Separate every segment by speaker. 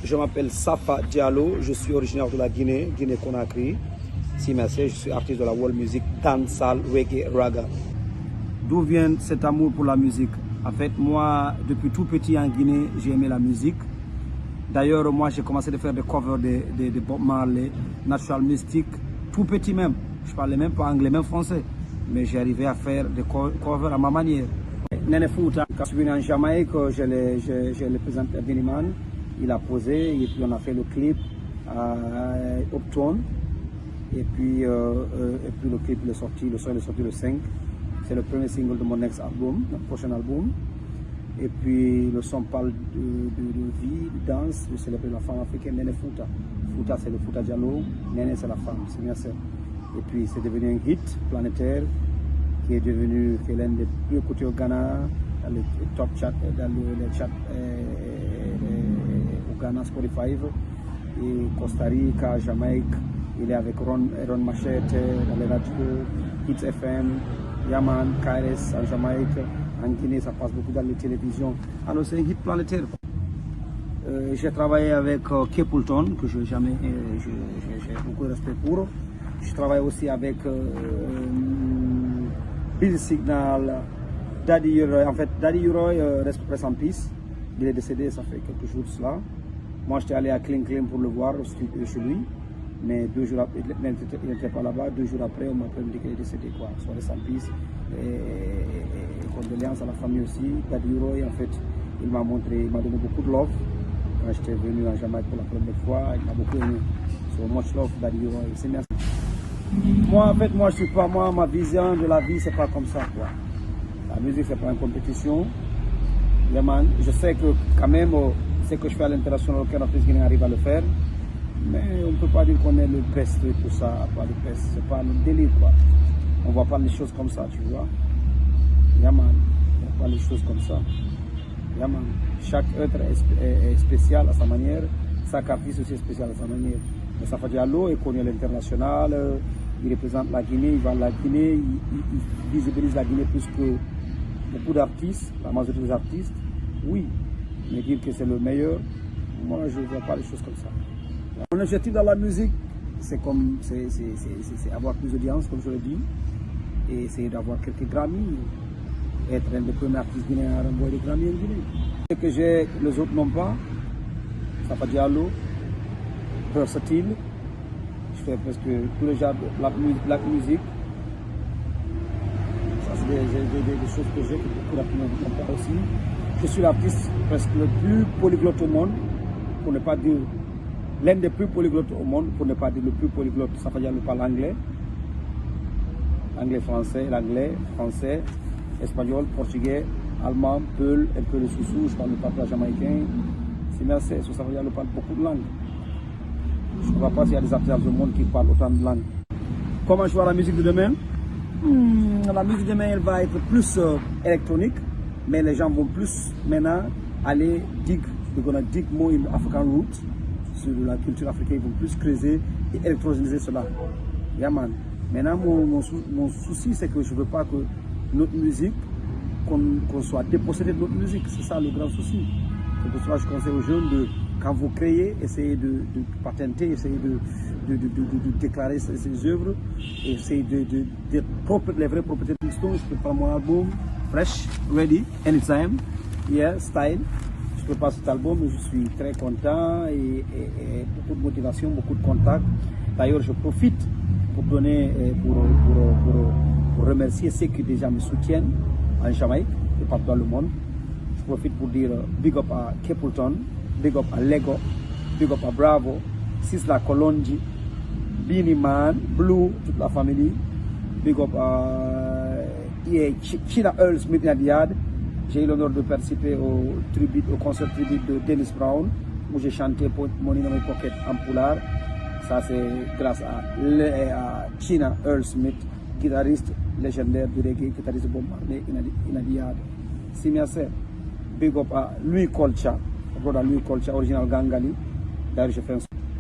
Speaker 1: Je m'appelle Safa Diallo, je suis originaire de la Guinée, Guinée-Conakry. Si merci, je suis artiste de la world music, dancehall, reggae, raga. D'où vient cet amour pour la musique? En fait, moi, depuis tout petit en Guinée, j'ai aimé la musique. D'ailleurs, moi, j'ai commencé à faire des covers de Bob Marley, Natural Mystic, tout petit même. Je parlais même pas anglais, même français. Mais j'ai arrivé à faire des covers à ma manière. Nene Fouta, quand je suis venu en Jamaïque, je le présenté à Biniman. Il a posé et puis on a fait le clip à Uptown. Et puis le clip il est sorti, le son est sorti le 5. C'est le premier single de mon ex-album, mon prochain album. Et puis le son parle de vie, de danse, de célébrer la femme africaine, Nene Fouta. Fouta c'est le Fouta Diallo, Nene c'est la femme, c'est bien ça. Et puis c'est devenu un hit planétaire qui est devenu l'un des plus écoutés au Ghana, dans les top chats, dans les chats au Ghana Spotify, et Costa Rica, Jamaïque. Il est avec Ron Machete dans les radios, Hits FM, Yaman, KRS en Jamaïque, en Guinée, ça passe beaucoup dans les télévisions. Alors c'est un hit planétaire. J'ai travaillé avec Kepulton, que j'ai beaucoup de respect pour. Je travaille aussi avec Bill Signal, Daddy Uroy. En fait, Daddy Uroy reste en peace. Il est décédé, ça fait quelques jours de cela. Moi, j'étais allé à Kling pour le voir chez lui. Mais 2 jours après, il n'était pas là-bas. 2 jours après, on m'a dit qu'il est décédé. Soit reste en peace. Et condoléances à la famille aussi. Daddy Uroy, en fait, il m'a donné beaucoup de love. Quand j'étais venu en Jamaïque pour la première fois, il m'a beaucoup aimé. So much love, Daddy Uroy. C'est merci. Moi, en fait, je suis pas, ma vision de la vie, c'est pas comme ça, quoi. La musique, c'est pas une compétition. Je sais que, quand même, ce que je fais à l'international, aucun artiste guinéen arrive à le faire. Mais on ne peut pas dire qu'on est le best et tout ça, pas le best. C'est pas le délire, quoi. On voit pas les choses comme ça, tu vois. Yaman, on voit pas les choses comme ça. Yaman, chaque être est spécial à sa manière. Chaque artiste aussi est spécial à sa manière. Mais Safa Diallo est connu à l'international, il représente la Guinée, il va à la Guinée, il visibilise la Guinée plus que beaucoup d'artistes, la majorité des artistes. Oui, mais dire que c'est le meilleur, moi je ne vois pas les choses comme ça. Mon objectif dans la musique, c'est avoir plus d'audience, comme je l'ai dit, et essayer d'avoir quelques Grammys, être un des premiers artistes guinéens à renvoyer des Grammys en Guinée. Ce que j'ai, les autres n'ont pas, Safa Diallo, versatile, je fais presque tous les genres de black music. Ça c'est des choses que j'ai, que beaucoup d'artistes n'ont pas aussi. Je suis l'artiste presque le plus polyglotte au monde, pour ne pas dire l'un des plus polyglottes au monde, pour ne pas dire le plus polyglotte. Safa Diallo parle anglais, français, espagnol, portugais, allemand, peul, un peu de soussou, je parle le patois jamaïcain. C'est merci, Safa Diallo parle beaucoup de langues. Je ne vois pas s'il y a des artistes dans le monde qui parlent autant de langues. Comment je vois la musique de demain? La musique de demain, elle va être plus électronique, mais les gens vont plus maintenant aller dig more in African roots, sur la culture africaine, ils vont plus creuser et électroniser cela. Yeah, man. Maintenant, mon souci, c'est que je ne veux pas que notre musique, qu'on soit dépossédé de notre musique. C'est ça le grand souci. C'est pour cela que je conseille aux jeunes de, quand vous créez, essayez de patenter, essayez de déclarer ces œuvres, essayez d'être propre, les vraies propriétés de Stone. Je prépare mon album, fresh, ready, anytime, yeah, style. Je prépare cet album et je suis très content et beaucoup de motivation, beaucoup de contacts. D'ailleurs, je profite pour donner, pour remercier ceux qui déjà me soutiennent en Jamaïque et partout dans le monde. Je profite pour dire big up à Kepulton, big up à Lego, big up à Bravo, Sisla Kolonji, Beanie Man, Blue, toute la famille. Big up à China Earl Smith Nadiad. J'ai eu l'honneur de participer au concert tribute de Dennis Brown, où j'ai chanté Money in My Pocket en Poulard. Ça c'est grâce à China Earl Smith, guitariste légendaire du reggae, guitariste Bob Marley, Nadiad. Si merci. Big up à Louis Colcha, Louis Colcha, original Gangali. D'ailleurs, j'ai fait un...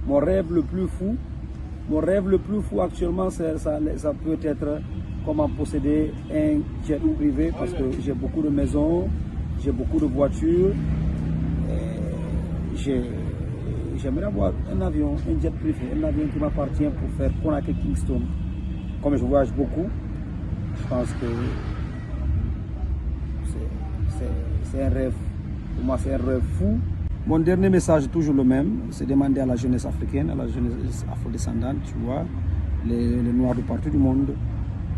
Speaker 1: Mon rêve le plus fou actuellement, ça peut être comment posséder un jet privé, parce que j'ai beaucoup de maisons, j'ai beaucoup de voitures, j'ai j'aimerais avoir un avion, un jet privé, un avion qui m'appartient pour faire Conakry-Kingston. Comme je voyage beaucoup, je pense que c'est un rêve. Pour moi, c'est un rêve fou. Mon dernier message est toujours le même, c'est demander à la jeunesse africaine, à la jeunesse afrodescendante, tu vois, les Noirs de partout du monde,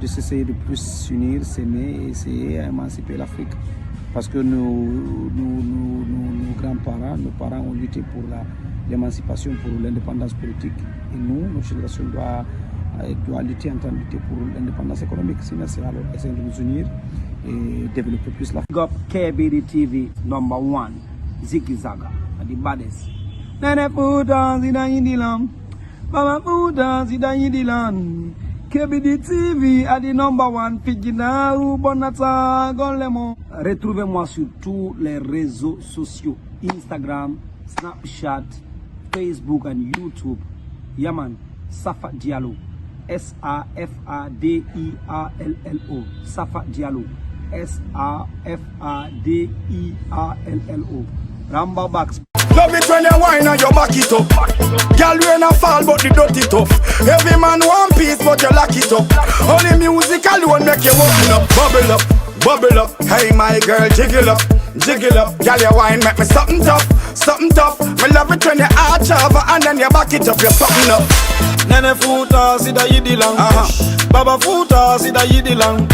Speaker 1: de s'essayer de plus s'unir, s'aimer et essayer d'émanciper l'Afrique. Parce que nos grands-parents, nos parents ont lutté pour l'émancipation, pour l'indépendance politique. Et nous, notre génération doit lutter en train de lutter pour l'indépendance économique. Sinon, c'est alors essayer de nous unir et développer plus l'Afrique. Big up KBD TV #1, Ziggy Zaga, the baddest. Nene puta zida yindilam, Baba puta zida yindilam. KBD TV a the #1 Pidgina ou Bonata Golemo. Retrouvez-moi sur tous les réseaux sociaux, Instagram, Snapchat, Facebook et YouTube. Yaman, Safa Diallo, SAFADIALLO, Safa Diallo, SAFADIALLO. Ramba Bax.
Speaker 2: Love it when you whine and you back it up. Girl, you ain't a fall but the dirty tough. Every man one piece but you lock it up. Only music alone make you open up. Bubble up, bubble up. Hey my girl, jiggle up, jiggle up. Girl, you whine make me something tough, something tough. Me love it when you arch over and then you back it up. You're something up. Nene futa sida yidi lang, Baba futa sida yidi lang.